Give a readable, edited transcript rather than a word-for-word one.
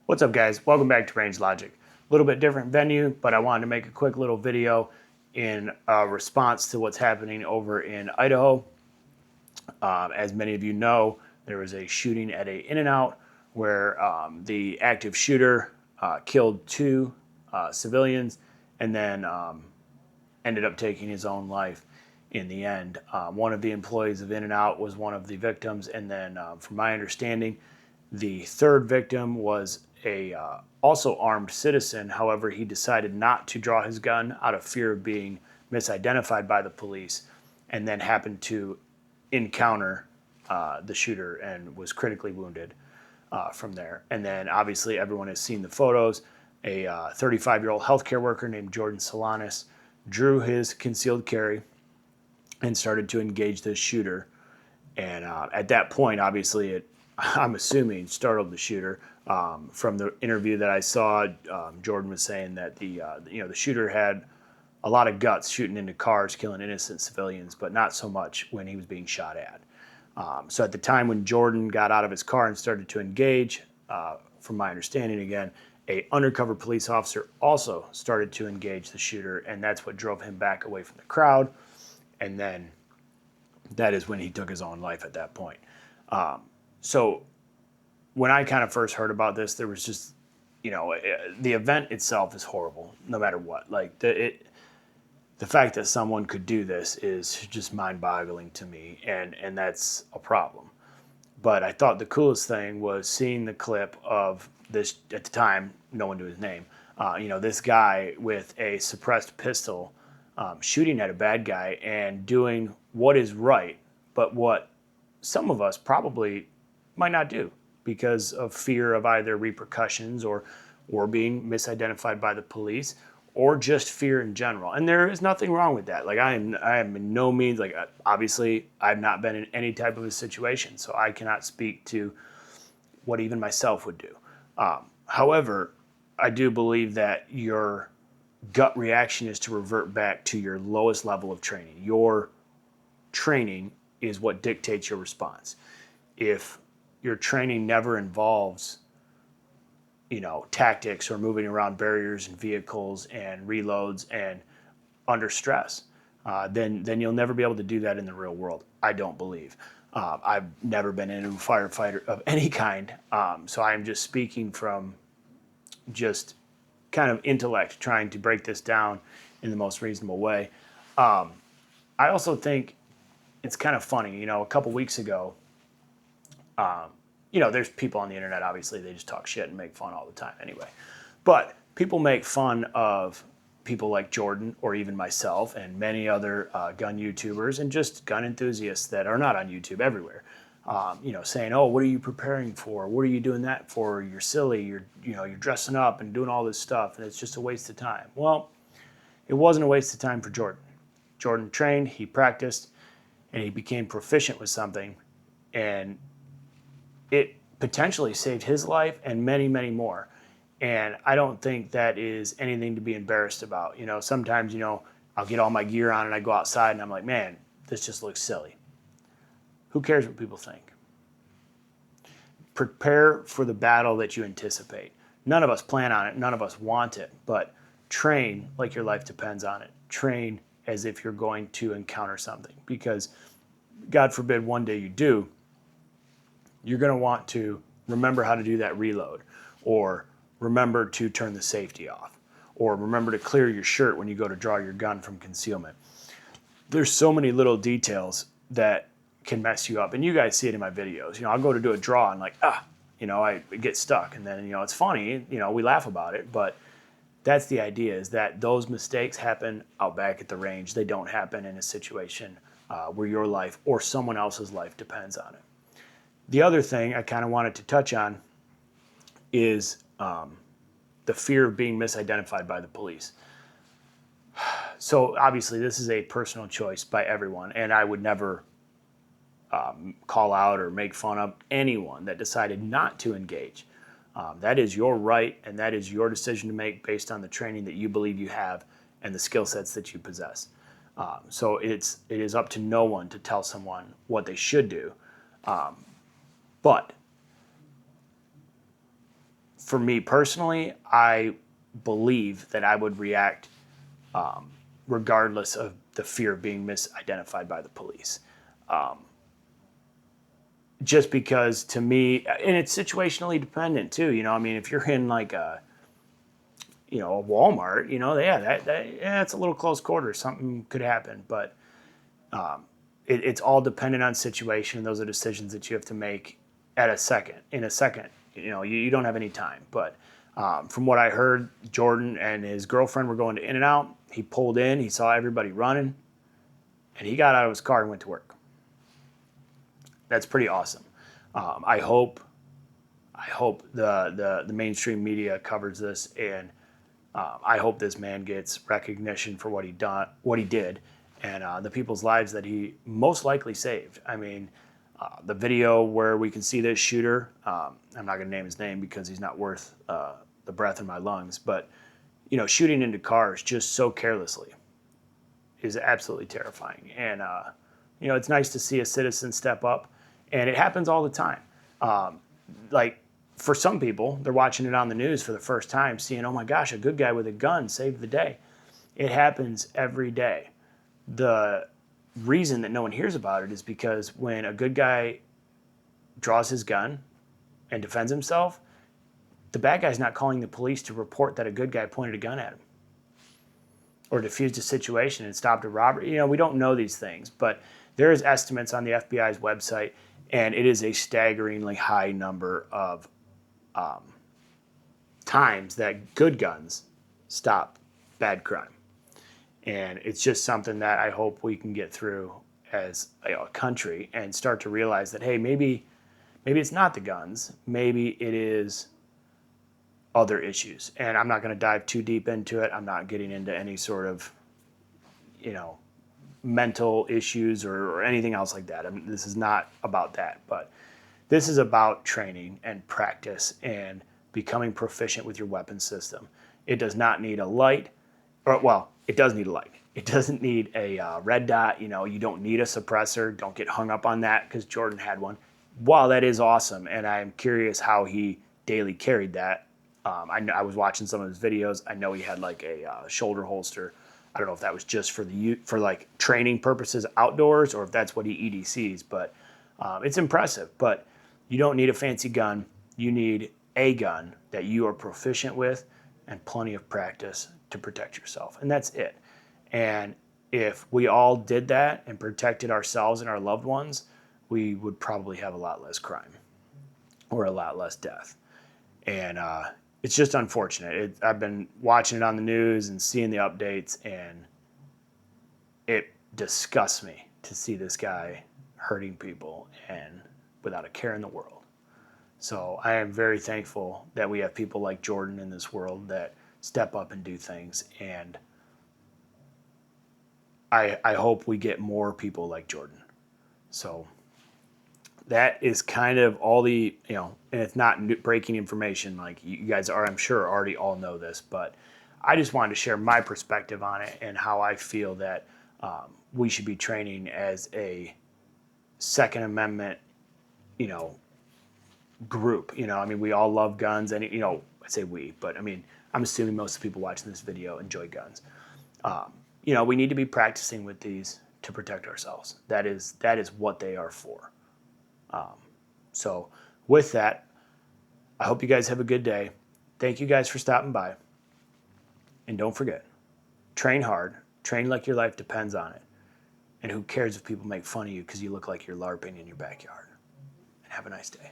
What's up, guys? Welcome back to Range Logic. A little bit different venue, but I wanted to make a quick little video in response to what's happening over in Idaho. As many of you know, there was a shooting at a In-N-Out where the active shooter killed two civilians and then ended up taking his own life in the end. One of the employees of In-N-Out was one of the victims, and then from my understanding, the third victim was a also armed citizen. However, he decided not to draw his gun out of fear of being misidentified by the police, and then happened to encounter the shooter and was critically wounded from there. And then obviously everyone has seen the photos. A 35-year-old healthcare worker named Jordan Salinas drew his concealed carry and started to engage this shooter. And at that point, obviously, it, I'm assuming, startled the shooter. From the interview that I saw, Jordan was saying that the shooter had a lot of guts shooting into cars, killing innocent civilians, but not so much when he was being shot at. So at the time when Jordan got out of his car and started to engage, from my understanding again, a undercover police officer also started to engage the shooter, and that's what drove him back away from the crowd. And then that is when he took his own life at that point. So when I kind of first heard about this, there was just, the event itself is horrible, no matter what. Like the fact that someone could do this is just mind-boggling to me, and that's a problem. But I thought the coolest thing was seeing the clip of this, at the time, no one knew his name, this guy with a suppressed pistol shooting at a bad guy and doing what is right, but what some of us probably might not do because of fear of either repercussions or being misidentified by the police, or just fear in general. And there is nothing wrong with that. Like I am in no means, like, obviously I've not been in any type of a situation, so I cannot speak to what even myself would do. However, I do believe that your gut reaction is to revert back to your lowest level of training. Your training is what dictates your response. If your training never involves tactics or moving around barriers and vehicles and reloads and under stress, then you'll never be able to do that in the real world, I don't believe. I've never been in a firefighter of any kind, so I'm just speaking from just kind of intellect, trying to break this down in the most reasonable way. I also think it's kind of funny, a couple weeks ago, there's people on the internet, obviously, they just talk shit and make fun all the time anyway. But people make fun of people like Jordan, or even myself, and many other gun YouTubers and just gun enthusiasts that are not on YouTube everywhere. Saying, "Oh, what are you preparing for? What are you doing that for? You're silly. You're dressing up and doing all this stuff, and it's just a waste of time." Well, it wasn't a waste of time for Jordan. Jordan trained, he practiced, and he became proficient with something, and it potentially saved his life and many, many more. And I don't think that is anything to be embarrassed about. Sometimes, I'll get all my gear on and I go outside and I'm like, man, this just looks silly. Who cares what people think? Prepare for the battle that you anticipate. None of us plan on it. None of us want it. But train like your life depends on it. Train as if you're going to encounter something. Because God forbid one day you do, you're going to want to remember how to do that reload, or remember to turn the safety off, or remember to clear your shirt when you go to draw your gun from concealment. There's so many little details that can mess you up, and you guys see it in my videos. I'll go to do a draw and I get stuck, and then it's funny, we laugh about it, but that's the idea, is that those mistakes happen out back at the range. They don't happen in a situation where your life or someone else's life depends on it. The other thing I kind of wanted to touch on is the fear of being misidentified by the police. So obviously this is a personal choice by everyone, and I would never call out or make fun of anyone that decided not to engage. That is your right, and that is your decision to make based on the training that you believe you have and the skill sets that you possess. So it is up to no one to tell someone what they should do. But for me personally, I believe that I would react regardless of the fear of being misidentified by the police. Just because to me, and it's situationally dependent too, you know, I mean, if you're in like a, you know, a Walmart, you know, yeah, yeah, it's a little close quarters. Something could happen, but it's all dependent on situation. And those are decisions that you have to make in a second. You know, you don't have any time. But from what I heard, Jordan and his girlfriend were going to In-N-Out. He pulled in, he saw everybody running, and he got out of his car and went to work. That's pretty awesome. I hope the mainstream media covers this, and I hope this man gets recognition for what he did, and the people's lives that he most likely saved. I mean, the video where we can see this shooter, I'm not going to name his name because he's not worth the breath in my lungs, but you know, shooting into cars just so carelessly is absolutely terrifying. And you know, it's nice to see a citizen step up, and it happens all the time. Like for some people, they're watching it on the news for the first time, seeing, oh my gosh, a good guy with a gun saved the day. It happens every day. The reason that no one hears about it is because when a good guy draws his gun and defends himself, the bad guy's not calling the police to report that a good guy pointed a gun at him or diffused a situation and stopped a robbery. You know, we don't know these things, but there is estimates on the FBI's website, and it is a staggeringly high number of times that good guns stop bad crime. And it's just something that I hope we can get through as a country and start to realize that, hey, maybe it's not the guns, maybe it is other issues. And I'm not going to dive too deep into it. I'm not getting into any sort of, you know, mental issues or anything else like that. I mean, this is not about that, but this is about training and practice and becoming proficient with your weapon system. It does not need a light, or well, it does need a light. It doesn't need a red dot. You know, you don't need a suppressor. Don't get hung up on that because Jordan had one. While that is awesome, and I'm curious how he daily carried that. I was watching some of his videos. I know he had like a shoulder holster. I don't know if that was just for like training purposes outdoors or if that's what he EDCs, but it's impressive. But you don't need a fancy gun. You need a gun that you are proficient with and plenty of practice to protect yourself. And that's it. And if we all did that and protected ourselves and our loved ones, we would probably have a lot less crime or a lot less death. And it's just unfortunate. I've been watching it on the news and seeing the updates, and it disgusts me to see this guy hurting people and without a care in the world. So I am very thankful that we have people like Jordan in this world that step up and do things. And I hope we get more people like Jordan. So that is kind of all the, you know, and it's not breaking information. Like you guys are, I'm sure, already all know this, but I just wanted to share my perspective on it and how I feel that we should be training as a Second Amendment, you know, group. You know, I mean, we all love guns, and you know, I say we, but I mean, I'm assuming most of the people watching this video enjoy guns. You know, we need to be practicing with these to protect ourselves. That is what they are for. So with that, I hope you guys have a good day. Thank you guys for stopping by. And don't forget, train hard, train like your life depends on it. And who cares if people make fun of you because you look like you're LARPing in your backyard. And have a nice day.